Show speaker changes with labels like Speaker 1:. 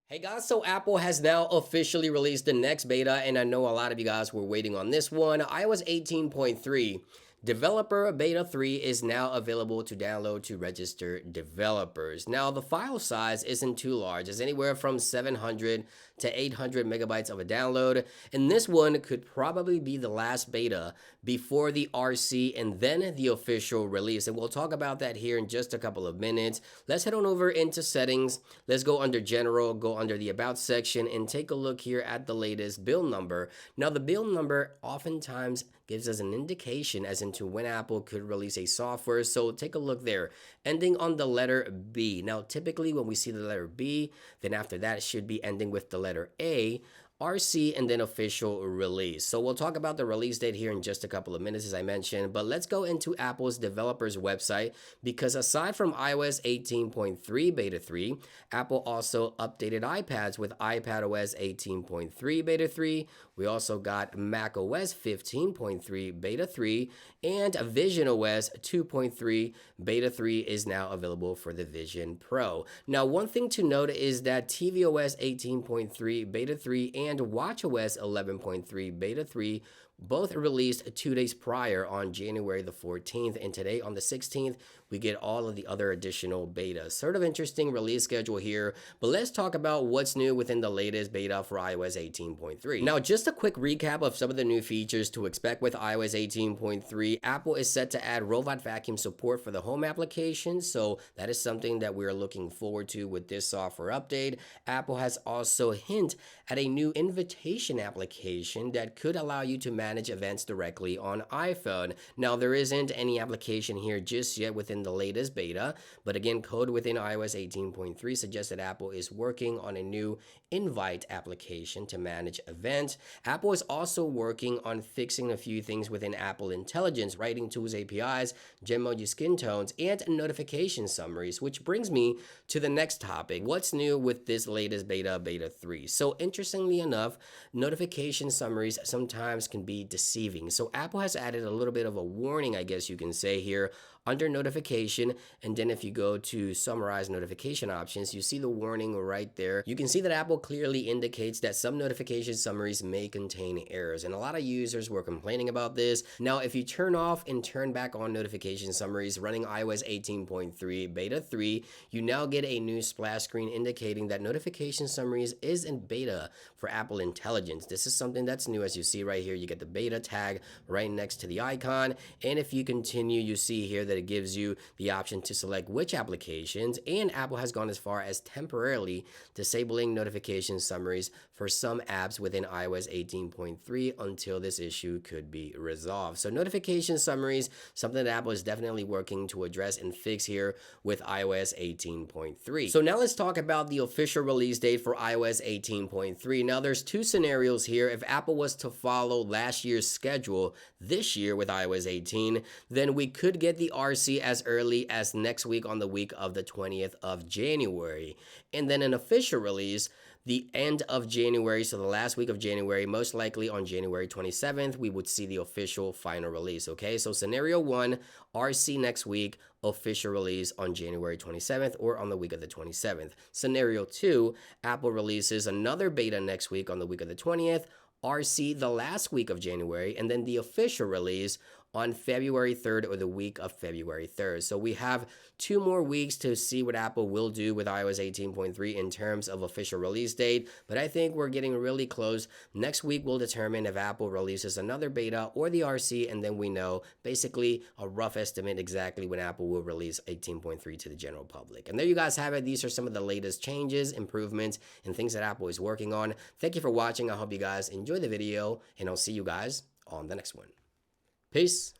Speaker 1: Hey guys, so Apple has now officially released the next beta, and I know a lot of you guys were waiting on this one. iOS 18.3 Developer Beta 3 is now available to download to registered developers. Now, the file size isn't too large. It's anywhere from 700 to 800 megabytes of a download, and this one could probably be the last beta before the RC and then the official release. And we'll talk about that here in just a couple of minutes. Let's head on over into settings. Let's go under general, go under the about section, and take a look here at the latest build number. Now, the build number oftentimes gives us an indication as into when Apple could release a software. So take a look there, ending on the letter B. Now, typically when we see the letter B, then after that it should be ending with the letter A, RC, and then official release. So we'll talk about the release date here in just a couple of minutes, as I mentioned, but let's go into Apple's developers website, because aside from iOS 18.3 beta 3, Apple also updated iPads with iPadOS 18.3 beta 3. We also got macOS 15.3 beta 3, and visionOS 2.3 beta 3 is now available for the Vision Pro. Now, one thing to note is that tvOS 18.3 beta 3 and watchOS 11.3 beta 3 both released 2 days prior on January the 14th, and today on the 16th we get all of the other additional betas. Sort of interesting release schedule here, but let's talk about what's new within the latest beta for iOS 18.3. Now, just a quick recap of some of the new features to expect with iOS 18.3. Apple is set to add robot vacuum support for the home application, so that is something that we're looking forward to with this software update. Apple has also hinted at a new invitation application that could allow you to manage events directly on iPhone. Now, there isn't any application here just yet within the latest beta, but again, code within iOS 18.3 suggests that Apple is working on a new invite application to manage events. Apple is also working on fixing a few things within Apple Intelligence, writing tools APIs, Genmoji skin tones, and notification summaries, which brings me to the next topic. What's new with this latest beta 3? So interestingly enough, notification summaries sometimes can be deceiving. So Apple has added a little bit of a warning, I guess you can say here, under notification, and then if you go to summarize notification options, you see the warning right there. You can see that Apple clearly indicates that some notification summaries may contain errors, and a lot of users were complaining about this. Now, if you turn off and turn back on notification summaries running iOS 18.3 beta 3, you now get a new splash screen indicating that notification summaries is in beta for Apple Intelligence. This is something that's new. As you see right here, you get the beta tag right next to the icon, and if you continue, you see here that it gives you the option to select which applications, and Apple has gone as far as temporarily disabling notification summaries for some apps within iOS 18.3 until this issue could be resolved. So notification summaries, something that Apple is definitely working to address and fix here with iOS 18.3. So now let's talk about the official release date for iOS 18.3. Now, there's two scenarios here. If Apple was to follow last year's schedule this year with iOS 18, then we could get the RC as early as next week on the week of the 20th of January. And then an official release the end of January, so the last week of January, most likely on January 27th, we would see the official final release, okay? So scenario 1, RC next week, official release on January 27th or on the week of the 27th. Scenario 2, Apple releases another beta next week on the week of the 20th, RC the last week of January, and then the official release on February 3rd or the week of February 3rd. So we have 2 more weeks to see what Apple will do with iOS 18.3 in terms of official release date, but I think we're getting really close. Next week will determine if Apple releases another beta or the RC, and then we know basically a rough estimate exactly when Apple will release 18.3 to the general public. And there you guys have it. These are some of the latest changes, improvements, and things that Apple is working on. Thank you for watching. I hope you guys enjoyed the video, and I'll see you guys on the next one. Peace.